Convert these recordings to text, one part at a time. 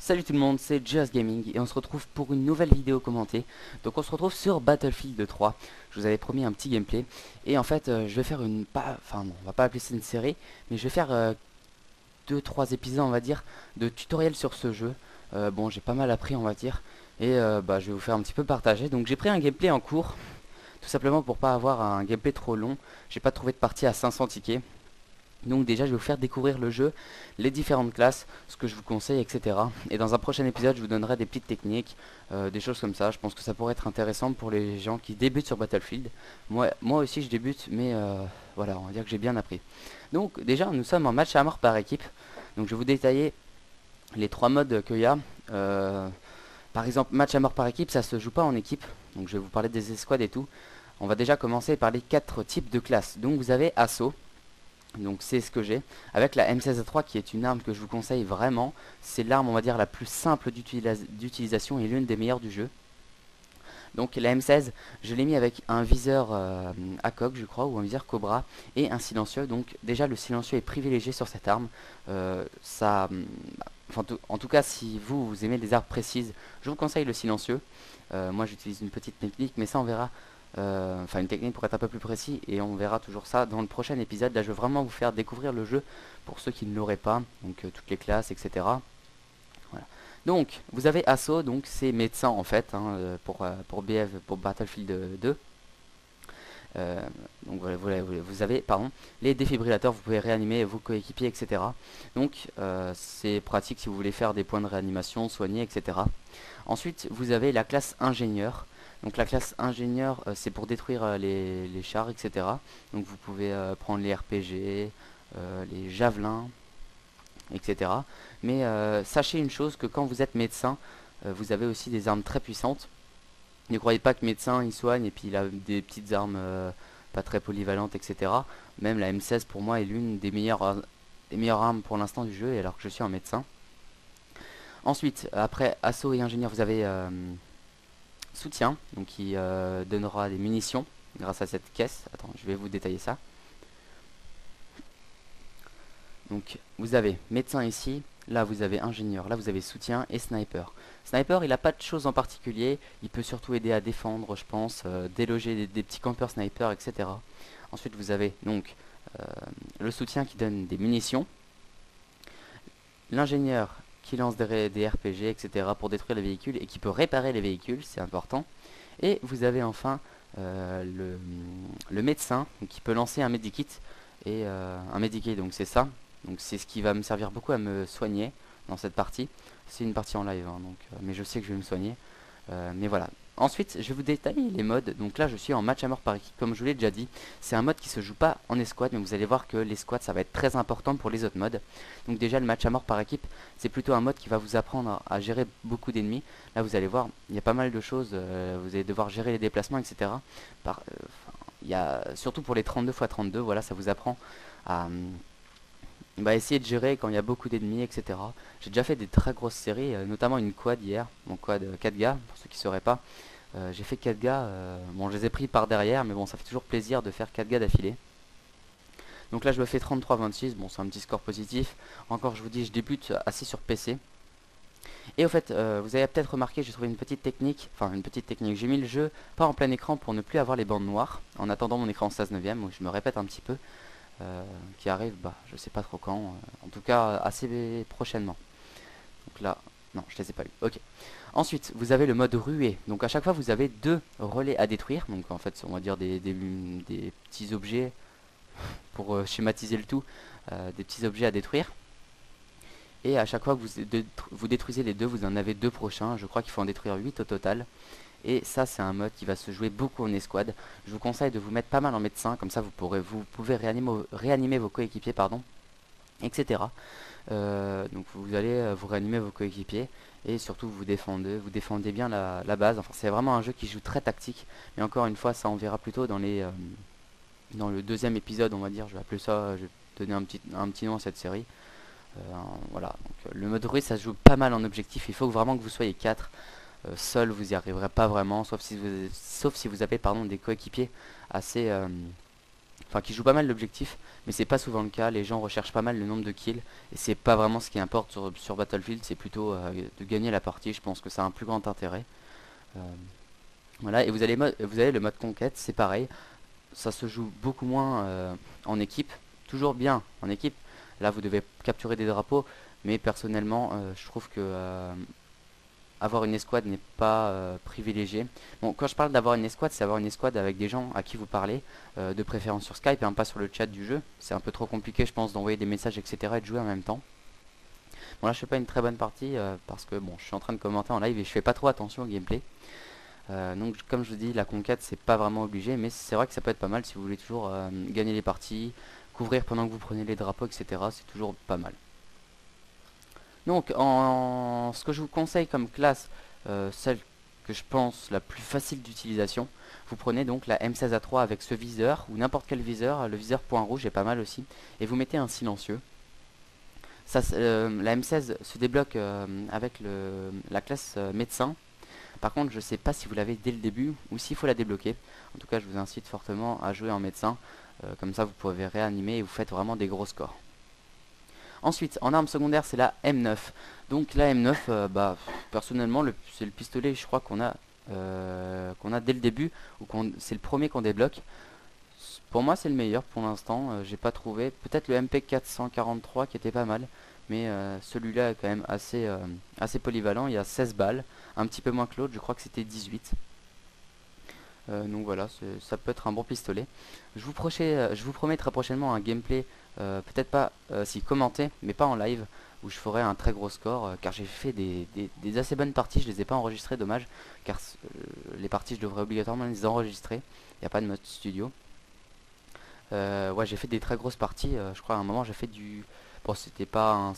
Salut tout le monde, c'est Just Gaming et on se retrouve pour une nouvelle vidéo commentée. Donc on se retrouve sur Battlefield 3. Je vous avais promis un petit gameplay et en fait je vais faire enfin non, on va pas appeler ça une série, mais je vais faire 2-3 épisodes on va dire de tutoriel sur ce jeu. Bon, j'ai pas mal appris on va dire et je vais vous faire un petit peu partager. Donc j'ai pris un gameplay en cours tout simplement pour pas avoir un gameplay trop long. J'ai pas trouvé de partie à 500 tickets. Donc déjà je vais vous faire découvrir le jeu, les différentes classes, ce que je vous conseille, etc. Et dans un prochain épisode je vous donnerai des petites techniques, des choses comme ça. Je pense que ça pourrait être intéressant pour les gens qui débutent sur Battlefield. Moi aussi je débute, mais voilà, on va dire que j'ai bien appris. Donc déjà nous sommes en match à mort par équipe. Donc je vais vous détailler les trois modes qu'il y a. Par exemple, match à mort par équipe, ça se joue pas en équipe. Donc je vais vous parler des escouades et tout. On va déjà commencer par les quatre types de classes. Donc vous avez assaut. Donc c'est ce que j'ai avec la M16A3 qui est une arme que je vous conseille vraiment. C'est l'arme on va dire la plus simple d'utilisation et l'une des meilleures du jeu. Donc la M16 je l'ai mis avec un viseur ACOG je crois, ou un viseur Cobra et un silencieux. Donc déjà le silencieux est privilégié sur cette arme. En tout cas si vous aimez des armes précises, je vous conseille le silencieux. Moi j'utilise une petite technique, mais ça on verra. Enfin une technique pour être un peu plus précis, et on verra toujours ça dans le prochain épisode. Là je veux vraiment vous faire découvrir le jeu pour ceux qui ne l'auraient pas, donc toutes les classes, etc. Voilà. Donc vous avez assaut, donc c'est médecin en fait, hein, pour BF, pour Battlefield 2. Euh, donc voilà, vous avez pardon, les défibrillateurs, vous pouvez réanimer vos coéquipiers, etc. Donc c'est pratique si vous voulez faire des points de réanimation, soigner, etc. Ensuite vous avez la classe ingénieur. Donc la classe ingénieur c'est pour détruire les chars, etc. Donc vous pouvez prendre les RPG, les javelins, etc. Mais sachez une chose, que quand vous êtes médecin, vous avez aussi des armes très puissantes. Ne croyez pas que médecin il soigne et puis il a des petites armes pas très polyvalentes, etc. Même la M16 pour moi est l'une des meilleures armes pour l'instant du jeu, et alors que je suis un médecin. Ensuite, après assaut et ingénieur, vous avez soutien, donc qui donnera des munitions grâce à cette caisse. Attends, je vais vous détailler ça. Donc vous avez médecin ici, là vous avez ingénieur, là vous avez soutien et sniper. Sniper il n'a pas de choses en particulier, il peut surtout aider à défendre je pense, déloger des petits campeurs sniper, etc. Ensuite vous avez donc euh, le soutien qui donne des munitions, l'ingénieur qui lance des RPG, etc. pour détruire les véhicules et qui peut réparer les véhicules, c'est important. Et vous avez enfin le médecin qui peut lancer un medikit, et un medikit donc c'est ça. Donc c'est ce qui va me servir beaucoup à me soigner dans cette partie. C'est une partie en live, hein, donc, mais je sais que je vais me soigner. Mais voilà. Ensuite, je vais vous détailler les modes. Donc là, je suis en match à mort par équipe, comme je vous l'ai déjà dit. C'est un mode qui se joue pas en escouade, mais vous allez voir que l'escouade, ça va être très important pour les autres modes. Donc déjà, le match à mort par équipe, c'est plutôt un mode qui va vous apprendre à gérer beaucoup d'ennemis. Là, vous allez voir, il y a pas mal de choses. Vous allez devoir gérer les déplacements, etc. Il y a, surtout pour les 32 x 32, voilà, ça vous apprend à essayer de gérer quand il y a beaucoup d'ennemis, etc. J'ai déjà fait des très grosses séries, notamment une quad hier, mon quad 4 gars, pour ceux qui ne sauraient pas. J'ai fait 4 gars, bon je les ai pris par derrière, mais bon ça fait toujours plaisir de faire 4 gars d'affilée. Donc là je me fais 33-26, bon c'est un petit score positif. Encore je vous dis, je débute assez sur PC. Et au fait, vous avez peut-être remarqué, j'ai trouvé une petite technique, j'ai mis le jeu pas en plein écran pour ne plus avoir les bandes noires, en attendant mon écran 16/9, donc je me répète un petit peu. Qui arrive, je sais pas trop quand, en tout cas assez prochainement. Donc là, non, je les ai pas eu. Ok. Ensuite, vous avez le mode ruée. Donc à chaque fois, vous avez deux relais à détruire. Donc en fait, on va dire des petits objets pour schématiser le tout, des petits objets à détruire. Et à chaque fois que vous détruisez les deux, vous en avez deux prochains. Je crois qu'il faut en détruire 8 au total. Et ça c'est un mode qui va se jouer beaucoup en escouade. Je vous conseille de vous mettre pas mal en médecin, comme ça vous pouvez réanimer vos coéquipiers, pardon, etc. Donc vous allez vous réanimer vos coéquipiers et surtout vous défendez bien la base. Enfin c'est vraiment un jeu qui joue très tactique. Et encore une fois ça on verra plutôt dans le deuxième épisode, on va dire. Je vais appeler ça, je vais donner un petit nom à cette série. Voilà, donc, le mode ruée ça se joue pas mal en objectif. Il faut vraiment que vous soyez 4. Seul vous y arriverez pas vraiment, sauf si vous avez pardon, des coéquipiers assez enfin qui joue pas mal l'objectif, mais c'est pas souvent le cas. Les gens recherchent pas mal le nombre de kills et c'est pas vraiment ce qui importe sur Battlefield, c'est plutôt de gagner la partie. Je pense que ça a un plus grand intérêt. Euh, voilà, et vous avez le mode conquête, c'est pareil. Ça se joue beaucoup moins en équipe, toujours bien en équipe. Là, vous devez capturer des drapeaux, mais personnellement, je trouve que avoir une escouade n'est pas privilégié. Bon, quand je parle d'avoir une escouade, c'est avoir une escouade avec des gens à qui vous parlez, de préférence sur Skype, hein, pas sur le chat du jeu. C'est un peu trop compliqué, je pense, d'envoyer des messages, etc. et de jouer en même temps. Bon, là, je fais pas une très bonne partie parce que bon, je suis en train de commenter en live et je fais pas trop attention au gameplay. Donc comme je vous dis, la conquête c'est pas vraiment obligé, mais c'est vrai que ça peut être pas mal si vous voulez toujours gagner les parties, couvrir pendant que vous prenez les drapeaux, etc. C'est toujours pas mal. Donc ce que je vous conseille comme classe, celle que je pense la plus facile d'utilisation, vous prenez donc la M16A3 avec ce viseur, ou n'importe quel viseur, le viseur point rouge est pas mal aussi, et vous mettez un silencieux. Ça, la M16 se débloque avec la classe médecin. Par contre, je sais pas si vous l'avez dès le début ou s'il faut la débloquer. En tout cas, je vous incite fortement à jouer en médecin. Comme ça, vous pouvez réanimer et vous faites vraiment des gros scores. Ensuite, en arme secondaire, c'est la M9. Donc la M9, bah, personnellement, c'est le pistolet, je crois qu'on a dès le début, ou c'est le premier qu'on débloque. Pour moi, c'est le meilleur pour l'instant. J'ai pas trouvé. Peut-être le MP443 qui était pas mal. Mais celui-là est quand même assez polyvalent. Il y a 16 balles. Un petit peu moins que l'autre. Je crois que c'était 18. Donc voilà, ça peut être un bon pistolet. Je vous promets très prochainement un gameplay. Peut-être pas si commenté, mais pas en live. Où je ferai un très gros score. Car j'ai fait des assez bonnes parties. Je les ai pas enregistrées, dommage. Car les parties, je devrais obligatoirement les enregistrer. Il n'y a pas de mode studio. Ouais, j'ai fait des très grosses parties. Je crois à un moment j'ai fait du... Bon, c'était pas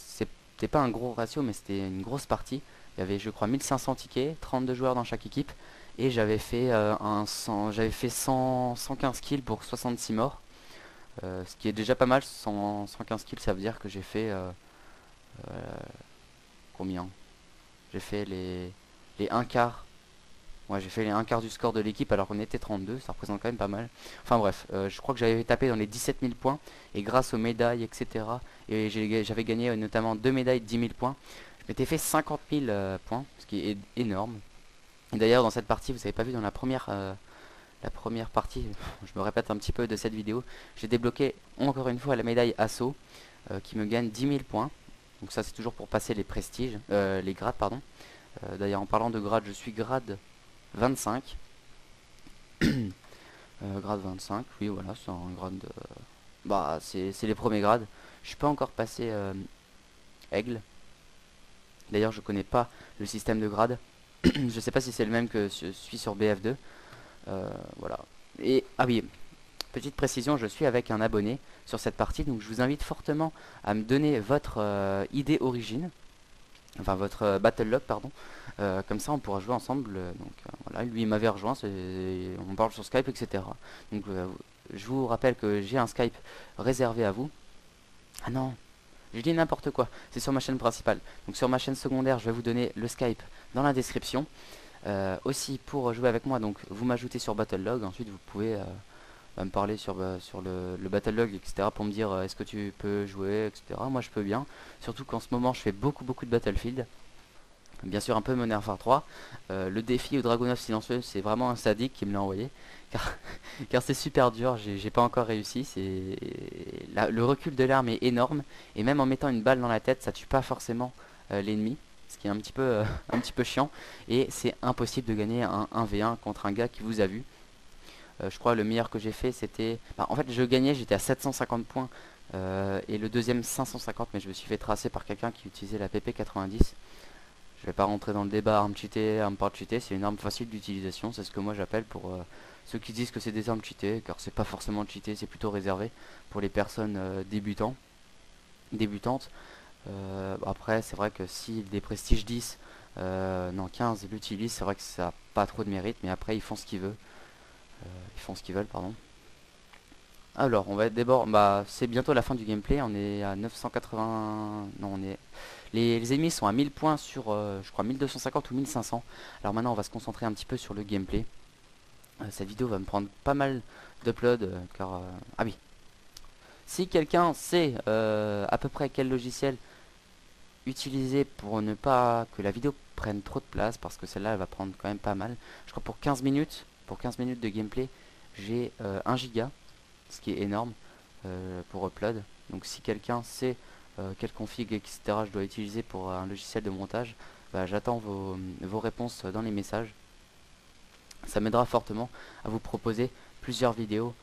un gros ratio, mais c'était une grosse partie. Il y avait, je crois, 1500 tickets, 32 joueurs dans chaque équipe. Et j'avais fait 115 kills pour 66 morts. Ce qui est déjà pas mal. 115 kills, ça veut dire que j'ai fait... euh, combien? J'ai fait les un quart. Ouais, j'ai fait les un quart du score de l'équipe alors qu'on était 32, ça représente quand même pas mal. Enfin bref, je crois que j'avais tapé dans les 17 000 points et grâce aux médailles, etc. Et j'avais gagné notamment 2 médailles de 10 000 points. Je m'étais fait 50 000 points, ce qui est énorme. Et d'ailleurs, dans cette partie, vous avez pas vu dans la première partie, je me répète un petit peu de cette vidéo, j'ai débloqué encore une fois la médaille assaut qui me gagne 10 000 points. Donc ça, c'est toujours pour passer les prestiges, les grades, pardon. D'ailleurs, en parlant de grade, je suis grade 25. Grade 25, oui voilà, c'est un grade de... Bah c'est les premiers grades. Je suis pas encore passé aigle. D'ailleurs je connais pas le système de grade. Je sais pas si c'est le même que celui sur BF2. Voilà. Et ah oui, petite précision, je suis avec un abonné sur cette partie, donc je vous invite fortement à me donner votre idée origine. Enfin votre battle log pardon. Comme ça on pourra jouer ensemble. Voilà, lui il m'avait rejoint, on parle sur Skype, etc. Donc je vous rappelle que j'ai un Skype réservé à vous. Ah non, j'ai dit n'importe quoi, c'est sur ma chaîne principale. Donc sur ma chaîne secondaire je vais vous donner le Skype dans la description. Aussi pour jouer avec moi, donc vous m'ajoutez sur Battlelog, ensuite vous pouvez me parler sur le Battlelog, etc. pour me dire est-ce que tu peux jouer, etc. Moi je peux bien, surtout qu'en ce moment je fais beaucoup de Battlefield. Bien sûr un peu Modern Warfare 3. Le défi au Dragunov silencieux, c'est vraiment un sadique qui me l'a envoyé. Car c'est super dur, j'ai pas encore réussi. Le recul de l'arme est énorme. Et même en mettant une balle dans la tête, ça tue pas forcément l'ennemi. Ce qui est un petit peu, un petit peu chiant. Et c'est impossible de gagner un 1v1 contre un gars qui vous a vu. Je crois le meilleur que j'ai fait c'était... Bah, en fait je gagnais, j'étais à 750 points. Et le deuxième 550, mais je me suis fait tracer par quelqu'un qui utilisait la PP90. Je vais pas rentrer dans le débat arme cheatée, arme pas cheatée, c'est une arme facile d'utilisation, c'est ce que moi j'appelle pour ceux qui disent que c'est des armes cheatées, car c'est pas forcément cheaté, c'est plutôt réservé pour les personnes débutantes. Après c'est vrai que si des prestiges 10, non 15 l'utilisent, c'est vrai que ça n'a pas trop de mérite, mais après ils font ce qu'ils veulent. Ils font ce qu'ils veulent, pardon. Alors, on va être d'abord, bah c'est bientôt la fin du gameplay, on est à 980, non on est... Les ennemis sont à 1000 points sur, je crois, 1250 ou 1500. Alors maintenant, on va se concentrer un petit peu sur le gameplay. Cette vidéo va me prendre pas mal d'upload car ah oui, si quelqu'un sait à peu près quel logiciel utiliser pour ne pas que la vidéo prenne trop de place, parce que celle-là elle va prendre quand même pas mal. Je crois pour 15 minutes de gameplay, j'ai 1 giga, ce qui est énorme pour upload. Donc si quelqu'un sait quelle config etc je dois utiliser pour un logiciel de montage, bah, j'attends vos réponses dans les messages. Ça m'aidera fortement à vous proposer plusieurs vidéos,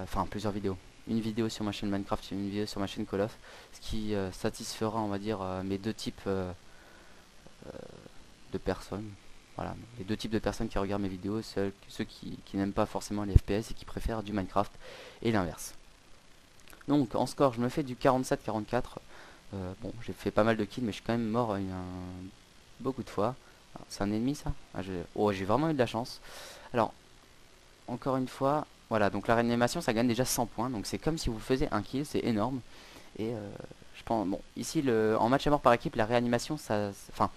enfin plusieurs vidéos. Une vidéo sur ma chaîne Minecraft et une vidéo sur ma chaîne Call of, ce qui satisfera, on va dire, mes deux types de personnes. Voilà, les deux types de personnes qui regardent mes vidéos, ceux qui n'aiment pas forcément les FPS et qui préfèrent du Minecraft, et l'inverse. Donc en score, je me fais du 47-44. Bon, j'ai fait pas mal de kills, mais je suis quand même mort beaucoup de fois. C'est un ennemi ça? Oh, j'ai vraiment eu de la chance. Alors, encore une fois, voilà, donc la réanimation ça gagne déjà 100 points, donc c'est comme si vous faisiez un kill, c'est énorme. Et je pense, bon, ici en match à mort par équipe, la réanimation, enfin,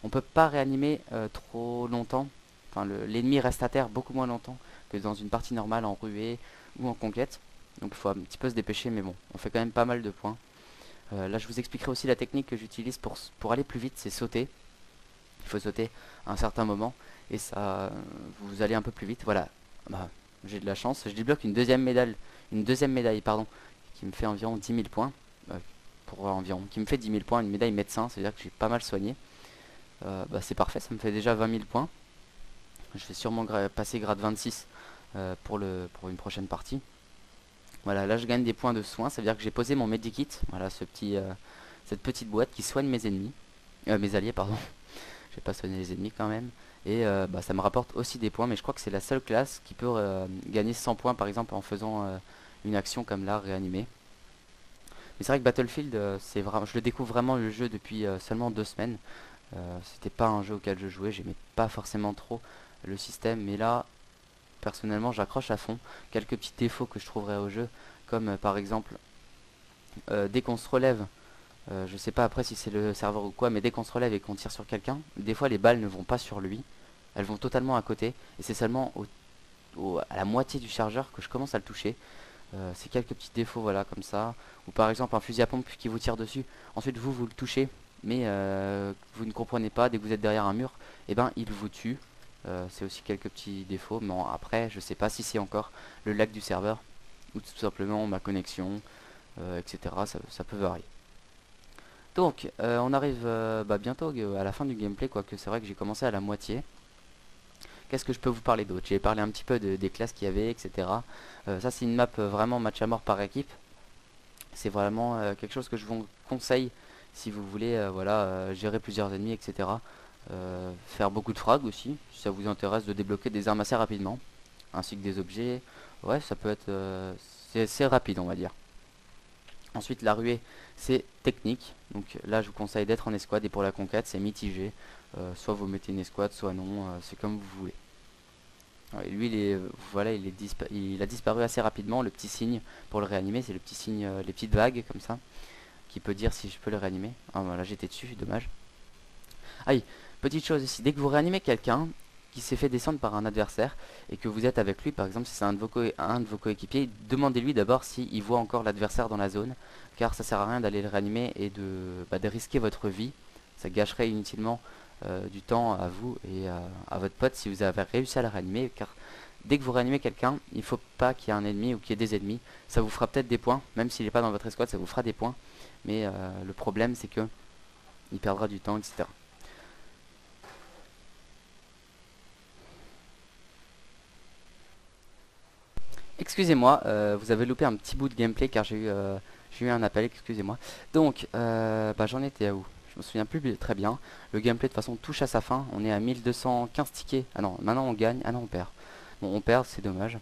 on peut pas réanimer trop longtemps. Enfin, l'ennemi reste à terre beaucoup moins longtemps que dans une partie normale en ruée ou en conquête. Donc il faut un petit peu se dépêcher, mais bon, on fait quand même pas mal de points. Là, je vous expliquerai aussi la technique que j'utilise pour aller plus vite, c'est sauter. Il faut sauter à un certain moment et ça, vous allez un peu plus vite. Voilà, bah, j'ai de la chance. Je débloque une deuxième médaille, pardon, qui me fait environ 10 000 points. Qui me fait 10 000 points, une médaille médecin, c'est-à-dire que j'ai pas mal soigné. Bah, c'est parfait, ça me fait déjà 20 000 points. Je vais sûrement passer grade 26 pour une prochaine partie. Voilà, là je gagne des points de soin, ça veut dire que j'ai posé mon medikit, voilà cette petite boîte qui soigne mes ennemis, mes alliés pardon. Je vais pas soigner les ennemis quand même. Et bah, ça me rapporte aussi des points, mais je crois que c'est la seule classe qui peut gagner 100 points par exemple en faisant une action comme là, réanimer. Mais c'est vrai que Battlefield, c'est vraiment, je le découvre vraiment le jeu depuis seulement 2 semaines. C'était pas un jeu auquel je jouais, j'aimais pas forcément trop le système, mais là, personnellement, j'accroche à fond. Quelques petits défauts que je trouverais au jeu, comme par exemple, dès qu'on se relève, je sais pas après si c'est le serveur ou quoi, mais dès qu'on se relève et qu'on tire sur quelqu'un, des fois les balles ne vont pas sur lui, elles vont totalement à côté, et c'est seulement à la moitié du chargeur que je commence à le toucher. C'est quelques petits défauts, voilà, comme ça. Ou par exemple un fusil à pompe qui vous tire dessus, ensuite vous le touchez, mais vous ne comprenez pas, dès que vous êtes derrière un mur, et ben il vous tue. C'est aussi quelques petits défauts, mais après je sais pas si c'est encore le lag du serveur, ou tout simplement ma connexion, etc. Ça peut varier. Donc, on arrive bah, bientôt à la fin du gameplay, quoique c'est vrai que j'ai commencé à la moitié. Qu'est-ce que je peux vous parler d'autre? J'ai parlé un petit peu des classes qu'il y avait, etc. Ça, c'est une map vraiment match à mort par équipe. C'est vraiment quelque chose que je vous conseille si vous voulez voilà, gérer plusieurs ennemis, etc. Faire beaucoup de frags aussi, si ça vous intéresse de débloquer des armes assez rapidement, ainsi que des objets. Ouais, ça peut être... c'est rapide, on va dire. Ensuite, la ruée, c'est technique. Donc là, je vous conseille d'être en escouade. Et pour la conquête, c'est mitigé. Soit vous mettez une escouade, soit non. C'est comme vous voulez. Ouais, lui, voilà, il a disparu assez rapidement. Le petit signe pour le réanimer, c'est le petit signe, les petites vagues comme ça, qui peut dire si je peux le réanimer. Ah voilà, j'étais dessus, dommage. Ah oui, petite chose ici. Dès que vous réanimez quelqu'un qui s'est fait descendre par un adversaire et que vous êtes avec lui, par exemple si c'est un de vos coéquipiers, demandez-lui d'abord s'il voit encore l'adversaire dans la zone, car ça sert à rien d'aller le réanimer et de risquer votre vie. Ça gâcherait inutilement du temps à vous et à votre pote si vous avez réussi à le réanimer, car dès que vous réanimez quelqu'un, il ne faut pas qu'il y ait un ennemi ou qu'il y ait des ennemis. Ça vous fera peut-être des points, même s'il n'est pas dans votre escouade, ça vous fera des points, mais le problème c'est que il perdra du temps, etc. Excusez-moi, vous avez loupé un petit bout de gameplay car j'ai eu un appel, excusez-moi. Donc, bah, j'en étais à où? Je me souviens plus très bien. Le gameplay de toute façon touche à sa fin. On est à 1215 tickets. Ah non, maintenant on gagne. Ah non, on perd. Bon, on perd, c'est dommage.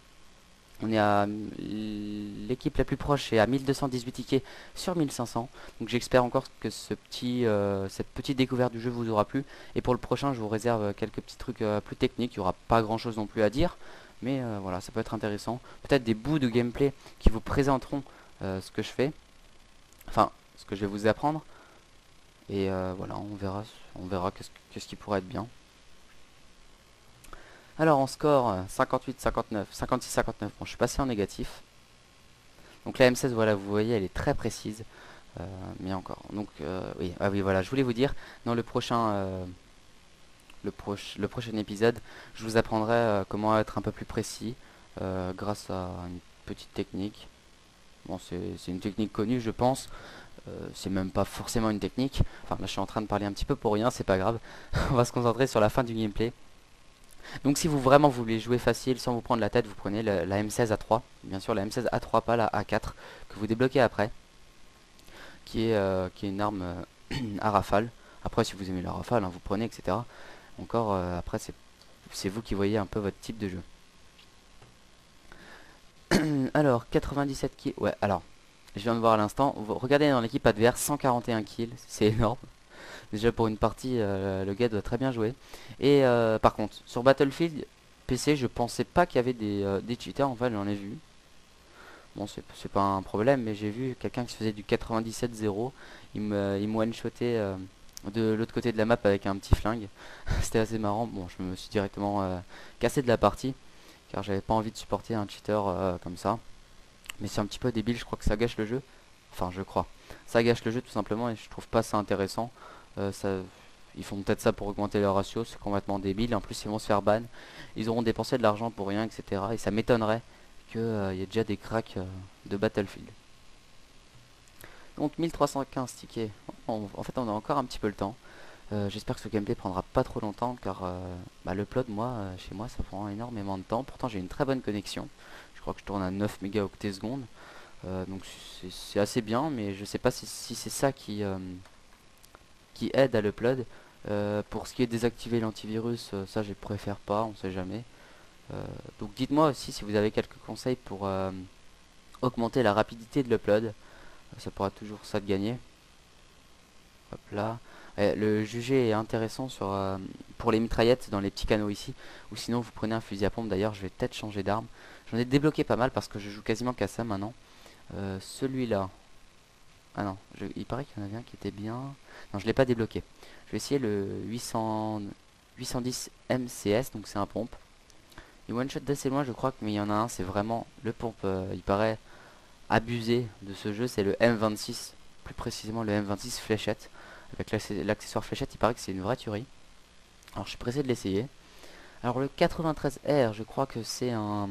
On est à l'équipe la plus proche est à 1218 tickets sur 1500. Donc j'espère encore que cette petite découverte du jeu vous aura plu. Et pour le prochain, je vous réserve quelques petits trucs plus techniques. Il n'y aura pas grand chose non plus à dire. Mais voilà, ça peut être intéressant. Peut-être des bouts de gameplay qui vous présenteront ce que je fais. Enfin, ce que je vais vous apprendre. Et voilà, on verra qu'est-ce qui pourrait être bien. Alors en score, 58, 59, 56, 59. Bon, je suis passé en négatif. Donc la M16, voilà, vous voyez, elle est très précise. Mais encore. Donc oui, ah oui, voilà, je voulais vous dire, dans le prochain épisode, je vous apprendrai comment être un peu plus précis grâce à une petite technique. Bon, c'est une technique connue, je pense. C'est même pas forcément une technique. Enfin, là, je suis en train de parler un petit peu pour rien, c'est pas grave. On va se concentrer sur la fin du gameplay. Donc, si vous vraiment voulez jouer facile sans vous prendre la tête, vous prenez la M16 A3. Bien sûr, la M16 A3, pas la A4, que vous débloquez après, qui est une arme à rafale. Après, si vous aimez la rafale, hein, vous prenez, etc. Encore, après, c'est vous qui voyez un peu votre type de jeu. Alors, 97 kills. Ouais, alors, je viens de voir à l'instant. Regardez dans l'équipe adverse, 141 kills. C'est énorme. Déjà pour une partie, le gars doit très bien jouer. Et par contre, sur Battlefield PC, je pensais pas qu'il y avait des cheaters. En fait, j'en ai vu. Bon, c'est pas un problème, mais j'ai vu quelqu'un qui se faisait du 97-0. Il me one-shotait de l'autre côté de la map avec un petit flingue. C'était assez marrant. Bon, je me suis directement cassé de la partie car j'avais pas envie de supporter un cheater comme ça. Mais c'est un petit peu débile, je crois que ça gâche le jeu. Enfin, je crois. Ça gâche le jeu tout simplement et je trouve pas ça intéressant. Ils font peut-être ça pour augmenter leur ratio, c'est complètement débile. En plus, ils vont se faire ban. Ils auront dépensé de l'argent pour rien, etc. Et ça m'étonnerait qu'il y ait déjà des cracks de Battlefield. Donc 1315 tickets. En fait, on a encore un petit peu le temps. J'espère que ce gameplay prendra pas trop longtemps car bah, le plot, moi, chez moi, ça prend énormément de temps. Pourtant, j'ai une très bonne connexion. Je crois que je tourne à 9 mégaoctets secondes. Donc c'est assez bien, mais je sais pas si c'est ça qui aide à l'upload. Pour ce qui est désactiver l'antivirus, ça je préfère pas, on sait jamais. Donc dites-moi aussi si vous avez quelques conseils pour augmenter la rapidité de l'upload. Ça pourra toujours ça de gagner. Hop là. Le jugé est intéressant pour les mitraillettes dans les petits canaux ici. Ou sinon vous prenez un fusil à pompe. D'ailleurs je vais peut-être changer d'arme. J'en ai débloqué pas mal parce que je joue quasiment qu'à ça maintenant. Celui-là. Ah non, il paraît qu'il y en avait un qui était bien. Non, je l'ai pas débloqué. Je vais essayer le 810 MCS, donc c'est un pompe. Il one shot d'assez loin, je crois, mais il y en a un, c'est vraiment le pompe. Il paraît abusé de ce jeu, c'est le M26, plus précisément le M26 fléchette. Avec l'accessoire fléchette, il paraît que c'est une vraie tuerie. Alors je suis pressé de l'essayer. Alors le 93R, je crois que c'est un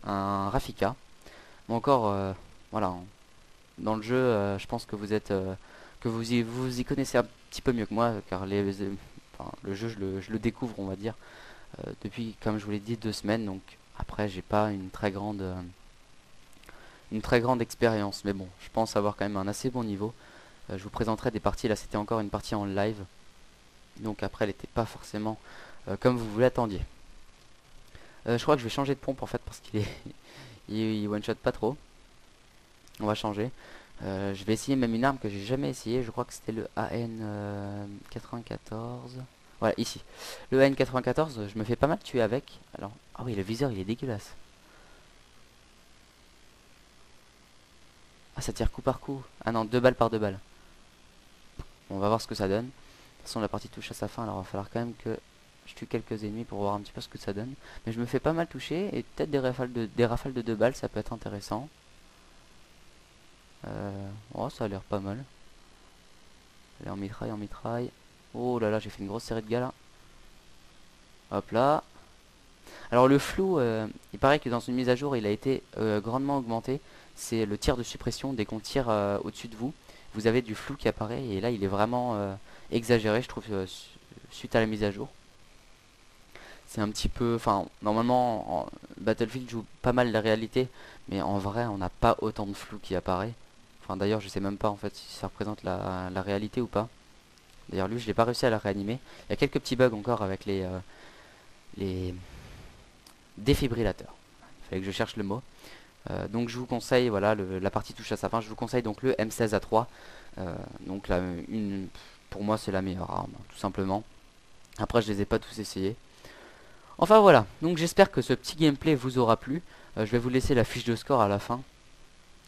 Rafika. Bon encore, voilà, dans le jeu, je pense que vous y connaissez un petit peu mieux que moi, car enfin, le jeu, je le découvre, on va dire, depuis, comme je vous l'ai dit, 2 semaines. Donc après, j'ai pas une très grande expérience, mais bon, je pense avoir quand même un assez bon niveau. Je vous présenterai des parties. Là, c'était encore une partie en live, donc après, elle n'était pas forcément comme vous l'attendiez. Je crois que je vais changer de pompe en fait parce qu'il est il one shot pas trop. On va changer. Je vais essayer même une arme que j'ai jamais essayé. Je crois que c'était le AN94. Voilà, ici. Le AN94, je me fais pas mal tuer avec. Alors, ah oui, le viseur, il est dégueulasse. Ah, ça tire coup par coup. Ah non, 2 balles par 2 balles. On va voir ce que ça donne. De toute façon, la partie touche à sa fin. Alors, il va falloir quand même que je tue quelques ennemis pour voir un petit peu ce que ça donne. Mais je me fais pas mal toucher. Et peut-être des rafales de 2 balles, ça peut être intéressant. Oh, ça a l'air pas mal. Allez, en mitraille, en mitraille. Oh là là, j'ai fait une grosse série de gars là. Hop là. Alors le flou, il paraît que dans une mise à jour, il a été grandement augmenté. C'est le tir de suppression. Dès qu'on tire au-dessus de vous, vous avez du flou qui apparaît. Et là, il est vraiment exagéré, je trouve, suite à la mise à jour. C'est un petit peu... Enfin, normalement, Battlefield joue pas mal la réalité. Mais en vrai, on n'a pas autant de flou qui apparaît. Enfin, d'ailleurs, je sais même pas en fait si ça représente la réalité ou pas. D'ailleurs, lui, je l'ai pas réussi à la réanimer. Il y a quelques petits bugs encore avec les défibrillateurs. Il fallait que je cherche le mot. Donc, je vous conseille, voilà, la partie touche à sa fin. Je vous conseille donc le M16A3. Donc, pour moi, c'est la meilleure arme, tout simplement. Après, je les ai pas tous essayés. Enfin, voilà. Donc, j'espère que ce petit gameplay vous aura plu. Je vais vous laisser la fiche de score à la fin.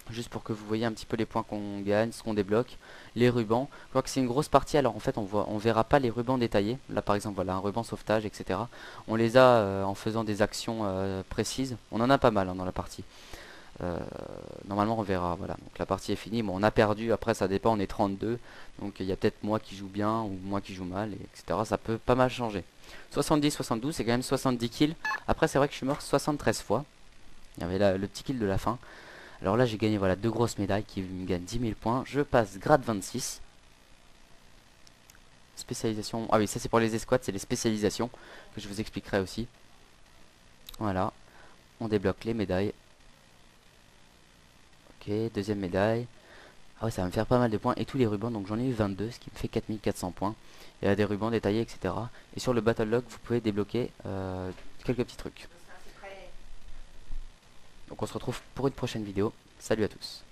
juste pour que vous voyez un petit peu les points qu'on gagne, ce qu'on débloque, les rubans. Je crois que c'est une grosse partie, alors en fait on verra pas les rubans détaillés. Là par exemple voilà un ruban sauvetage, etc. On les a en faisant des actions précises. On en a pas mal hein, dans la partie. Euh, Normalement on verra, voilà. Donc la partie est finie, bon on a perdu, après ça dépend, on est 32. Donc il y a peut-être moi qui joue bien ou moi qui joue mal, etc. Ça peut pas mal changer. 70-72 c'est quand même 70 kills. Après c'est vrai que je suis mort 73 fois. Il y avait là, le petit kill de la fin. Alors là j'ai gagné voilà deux grosses médailles qui me gagnent 10 000 points. Je passe grade 26. Spécialisation. Ah oui ça c'est pour les escouades, c'est les spécialisations que je vous expliquerai aussi. Voilà. On débloque les médailles. Ok, deuxième médaille. Ah ouais ça va me faire pas mal de points. Et tous les rubans, donc j'en ai eu 22, ce qui me fait 4400 points. Il y a des rubans détaillés, etc. Et sur le battle log vous pouvez débloquer quelques petits trucs. Donc on se retrouve pour une prochaine vidéo. Salut à tous.